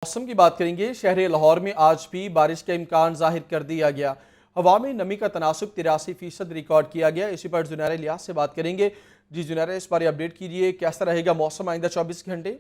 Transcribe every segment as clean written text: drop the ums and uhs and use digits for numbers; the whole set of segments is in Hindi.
मौसम की बात करेंगे। शहर लाहौर में आज भी बारिश का इम्कान जाहिर कर दिया गया। हवा में नमी का तनासुब 83% रिकॉर्ड किया गया। इसी पर जुनैर इलियास से बात करेंगे। जी जुनैर, इस बारे अपडेट कीजिए, कैसा रहेगा मौसम आइंदा 24 घंटे?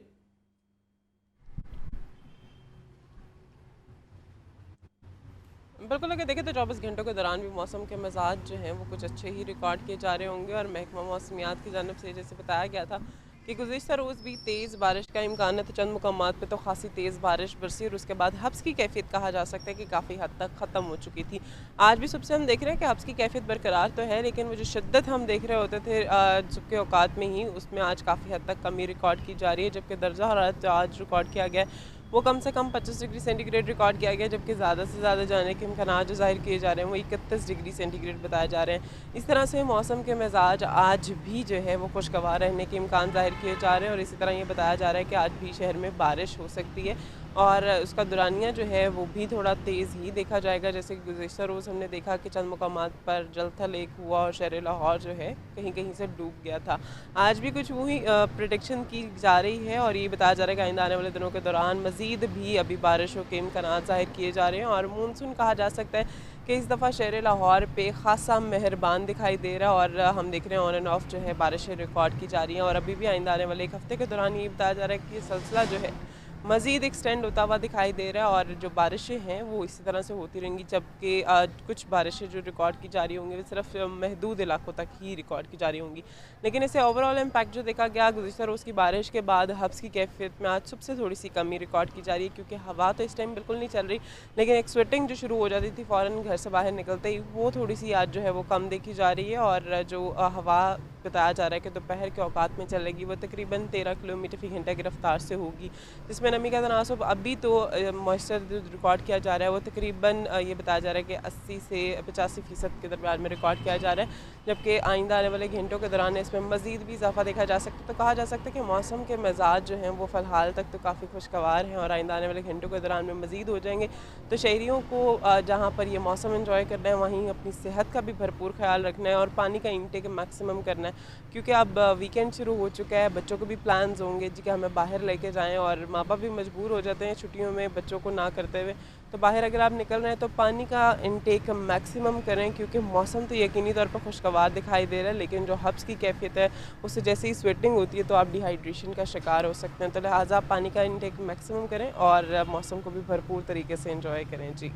बिल्कुल, अगर देखें तो 24 घंटों के दौरान भी मौसम के मिजाज जो हैं वो कुछ अच्छे ही रिकॉर्ड किए जा रहे होंगे। और महकमा मौसमियात की जानब से जैसे बताया गया था कि गुज़िश्ता रोज़ भी तेज़ बारिश का इम्कान है, तो चंद मुकामात पे तो खासी तेज़ बारिश बरसी और उसके बाद हब्स की कैफियत कहा जा सकता है कि काफ़ी हद तक ख़त्म हो चुकी थी। आज भी सुबह से हम देख रहे हैं कि हब्स की कैफियत बरकरार तो है, लेकिन वो जो शिद्दत हम देख रहे होते थे सुबह के औकात में ही, उसमें आज काफ़ी हद तक कमी रिकॉर्ड की जा रही है। जबकि दर्जा हरारत जो आज रिकॉर्ड किया गया है वो कम से कम 25 डिग्री सेंटीग्रेड रिकॉर्ड किया गया, जबकि ज़्यादा से ज़्यादा जाने के इम्कान जो ज़ाहिर किए जा रहे हैं वो 31 डिग्री सेंटीग्रेड बताए जा रहे हैं। इस तरह से मौसम के मिजाज आज भी जो है वो खुशगवार रहने के इम्कान ज़ाहिर किए जा रहे हैं। और इसी तरह ये बताया जा रहा है कि आज भी शहर में बारिश हो सकती है और उसका दुरानिया जो है वो भी थोड़ा तेज़ ही देखा जाएगा। जैसे कि गुज़िश्ता रोज़ हमने देखा कि चंद मुकामात पर जलथल एक हुआ और शहर लाहौर जो है कहीं कहीं से डूब गया था। आज भी कुछ वही प्रिडिक्शन की जा रही है और ये बताया जा रहा है कि आइंदा आने वाले दिनों के दौरान मज़ीद भी अभी बारिशों के इम्कान ज़ाहिर किए जा रहे हैं। और मानसून कहा जा सकता है कि इस दफ़ा शहर लाहौर पे ख़ासा मेहरबान दिखाई दे रहा है और हम देख रहे हैं ऑन एंड ऑफ जो है बारिशें रिकॉर्ड की जा रही हैं। और अभी भी आइंदा आने वाले एक हफ़्ते के दौरान ये बताया जा रहा है कि ये सिलसिला जो है मज़ीद एक्सटेंड होता हुआ दिखाई दे रहा है और जो बारिशें हैं वो इसी तरह से होती रहेंगी। जबकि कुछ बारिशें जो रिकॉर्ड की जा रही होंगी वो सिर्फ महदूद इलाकों तक ही रिकॉर्ड की जा रही होंगी। लेकिन इसे ओवरऑल इम्पैक्ट जो देखा गया गुज़िश्ता रोज़ की बारिश के बाद हब्स की कैफियत में आज सबसे थोड़ी सी कमी रिकॉर्ड की जा रही है, क्योंकि हवा तो इस टाइम बिल्कुल नहीं चल रही, लेकिन एक स्वेटिंग जो शुरू हो जाती थी फ़ौरन घर से बाहर निकलते ही, वो थोड़ी सी आज जो है वो कम देखी जा रही है। और जो हवा बताया जा रहा है कि दोपहर के औकात में चलेगी वो तकरीबन 13 किलोमीटर फ़ी घंटा की रफ्तार से होगी, जिसमें नमी का तनासुब अभी तो मॉइस्चर जो रिकॉर्ड किया जा रहा है वो तकरीबन ये बताया जा रहा है कि 80 से 85% के दरमियान में रिकॉर्ड किया जा रहा है। जबकि आइंदा आने वाले घंटों के दौरान इसमें मज़ीद भी इजाफा देखा जा सकता है। तो कहा जा सकता है कि मौसम के मिजाज जो हैं वो फ़िलहाल तक तो काफ़ी खुशगवार हैं और आइंदा आने वाले घंटों के दौरान में मज़ीद हो जाएंगे। तो शहरियों को जहाँ पर ये मौसम इंजॉय करना है वहीं अपनी सेहत का भी भरपूर ख्याल रखना है और पानी का इंटेक मैक्सिमम करना है, क्योंकि अब वीकेंड शुरू हो चुका है। बच्चों को भी प्लान्स होंगे जी कि हमें बाहर लेके जाएं और माँ बाप भी मजबूर हो जाते हैं छुट्टियों में बच्चों को ना करते हुए। तो बाहर अगर आप निकल रहे हैं तो पानी का इंटेक मैक्सिमम करें, क्योंकि मौसम तो यकीनी तौर पर खुशगवार दिखाई दे रहा है, लेकिन जो हब्स की कैफियत है उससे जैसे ही स्वेटिंग होती है तो आप डिहाइड्रेशन का शिकार हो सकते हैं। तो लिहाजा आप पानी का इंटेक मैक्सिमम करें और मौसम को भी भरपूर तरीके से इंजॉय करें। जी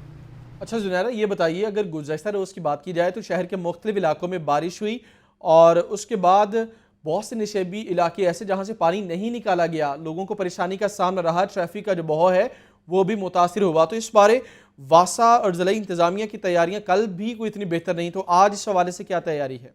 अच्छा जुनैरा, ये बताइए, अगर गुज़श्ता रोज़ की बात की जाए तो शहर के मुख्तलिफ इलाकों में बारिश हुई और उसके बाद बहुत से निशेबी इलाके ऐसे जहाँ से पानी नहीं निकाला गया, लोगों को परेशानी का सामना रहा, ट्रैफिक का जो बहाव है वो भी मुतासिर हुआ। तो इस बारे वासा और ज़िला इंतज़ामिया की तैयारियां कल भी कोई इतनी बेहतर नहीं, तो आज इस हवाले से क्या तैयारी है?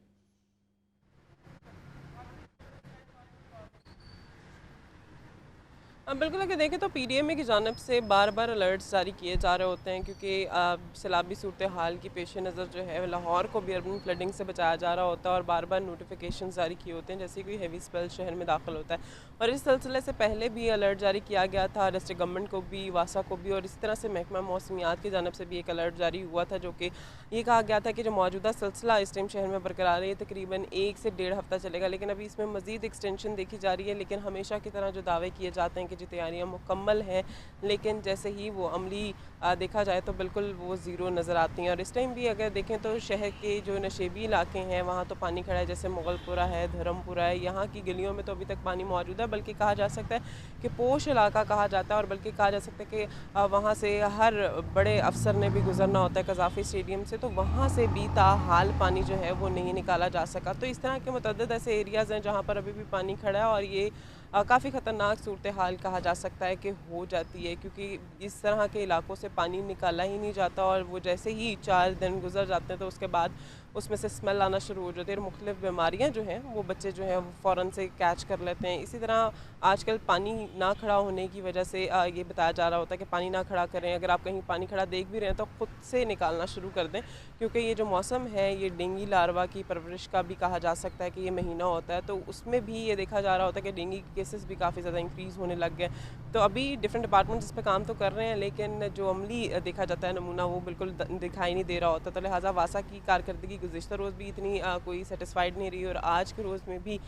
बिल्कुल, अगर देखें तो पीडीएमए की जानब से बार बार अलर्ट्स जारी किए जा रहे होते हैं, क्योंकि सैलाबी सूरत हाल की पेश नज़र जो है लाहौर को भी अर्बन फ्लडिंग से बचाया जा रहा होता है और बार बार नोटिफिकेशन जारी किए होते हैं जैसे कोई हैवी स्पेल शहर में दाखिल होता है। और इस सिलसिले से पहले भी अलर्ट जारी किया गया था डिस्ट्रिक्ट गवर्नमेंट को भी, वासा को भी, और इसी तरह से महकमा मौसमियात की जानब से भी एक अलर्ट जारी हुआ था, जो कि ये कहा गया था कि जो मौजूदा सिलसिला इस टाइम शहर में बरकरार है ये तकरीबन 1 से 1.5 हफ्ता चलेगा। लेकिन अभी इसमें मज़ीद एक्सटेंशन देखी जा रही है, लेकिन हमेशा की तरह जो दावे किए जाते हैं कि जी तैयारियाँ मुकम्मल हैं, लेकिन जैसे ही वो अमली देखा जाए तो बिल्कुल वो ज़ीरो नज़र आती हैं। और इस टाइम भी अगर देखें तो शहर के जो नशेबी इलाके हैं वहाँ तो पानी खड़ा है, जैसे मुगलपुरा है, धर्मपुरा है, यहाँ की गलियों में तो अभी तक पानी मौजूद है, बल्कि कहा जा सकता है कि पोश इलाका कहा जाता है। और बल्कि कहा जा सकता है कि वहाँ से हर बड़े अफसर ने भी गुजरना होता है कज़ाफ़ी स्टेडियम से, तो वहाँ से भी ताहाल पानी जो है वो नहीं निकाला जा सका। तो इस तरह के मुतअद्दिद ऐसे एरियाज़ हैं जहाँ पर अभी भी पानी खड़ा है और ये काफ़ी ख़तरनाक सूरत हाल कहा जा सकता है कि हो जाती है, क्योंकि इस तरह के इलाकों से पानी निकाला ही नहीं जाता और वो जैसे ही 4 दिन गुजर जाते हैं तो उसके बाद उसमें से स्मेल आना शुरू हो जाती है और मुख्तलिफ बीमारियाँ जो हैं वो बच्चे जो हैं वो फ़ौरन से कैच कर लेते हैं। इसी तरह आजकल पानी ना खड़ा होने की वजह से ये बताया जा रहा होता है कि पानी ना खड़ा करें। अगर आप कहीं पानी खड़ा देख भी रहे हैं तो ख़ुद से निकालना शुरू कर दें, क्योंकि ये जो मौसम है ये डेंगू लार्वा की परवरिश का भी कहा जा सकता है कि ये महीना होता है, तो उसमें भी ये देखा जा रहा होता है कि डेंगू के केसेस भी काफ़ी ज़्यादा इंक्रीज़ होने लग गए। तो अभी डिफरेंट डिपार्टमेंट्स इस पे काम तो कर रहे हैं, लेकिन जो अमली देखा जाता है नमूना वो बिल्कुल दिखाई नहीं दे रहा होता। तो लिहाजा वासा की कारकर्दगी गुज़िश्ता रोज़ भी इतनी कोई सेटिस्फाइड नहीं रही, और आज के रोज़ में भी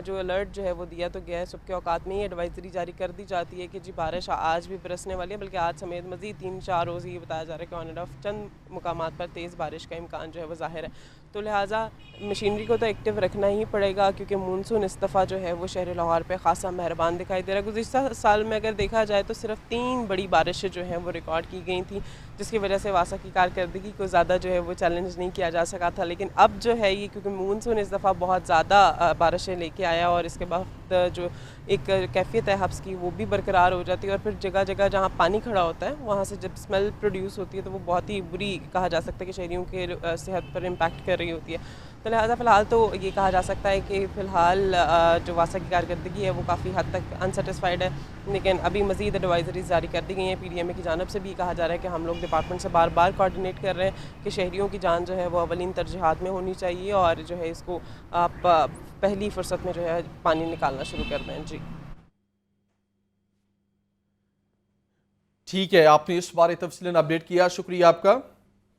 जो अलर्ट जो है वो दिया तो गया है। सुबह के औकात में ही एडवाइजरी जारी कर दी जाती है कि जी बारिश आज भी बरसने वाली है, बल्कि आज समेत मज़ीद 3-4 रोज़ ये बताया जा रहा है कि ऑन एंड ऑफ चंद मुकामात पर तेज़ बारिश का इम्कान जो है वो ज़ाहिर है। तो लिहाजा मशीनरी को तो एक्टिव रखना ही पड़ेगा, क्योंकि मानसून इस दफ़ा जो है वो शहर लाहौर पे ख़ासा मेहरबान दिखाई दे रहा है। गुज़िश्ता साल में अगर देखा जाए तो सिर्फ 3 बड़ी बारिशें जो हैं वो रिकॉर्ड की गई थी, जिसकी वजह से वासा की कारकर्दगी को ज़्यादा जो है वो चैलेंज नहीं किया जा सका था। लेकिन अब जो है ये, क्योंकि मानसून इस दफ़ा बहुत ज़्यादा बारिशें लेके आया, और इसके बाद जो एक कैफियत है हब्स की वो भी बरकरार हो जाती है, और फिर जगह जगह जहाँ पानी खड़ा होता है वहाँ से जब स्मेल प्रोड्यूस होती है तो वो बहुत ही बुरी कहा जा सकता है कि शहरियों के सेहत पर इम्पैक्ट कर रही होती है। तो लिहाजा फ़िलहाल तो ये कहा जा सकता है कि फ़िलहाल जो वासा की कारकर्दगी है वो काफ़ी हद तक अनसेटिस्फाइड है, लेकिन अभी मज़ीद एडवाइजरीज जारी कर दी गई हैं। PDMA की जानब से भी कहा जा रहा है कि हम लोग डिपार्टमेंट से बार बार कोऑर्डिनेट कर रहे हैं कि शहरियों की जान जो है वो अवलीन तरजीहात में होनी चाहिए, और जो है इसको आप पहली फ़ुर्सत में जो है पानी निकालना शुरू कर दें। जी ठीक है, आपने इस बारे तफसीलन अपडेट किया, शुक्रिया आपका।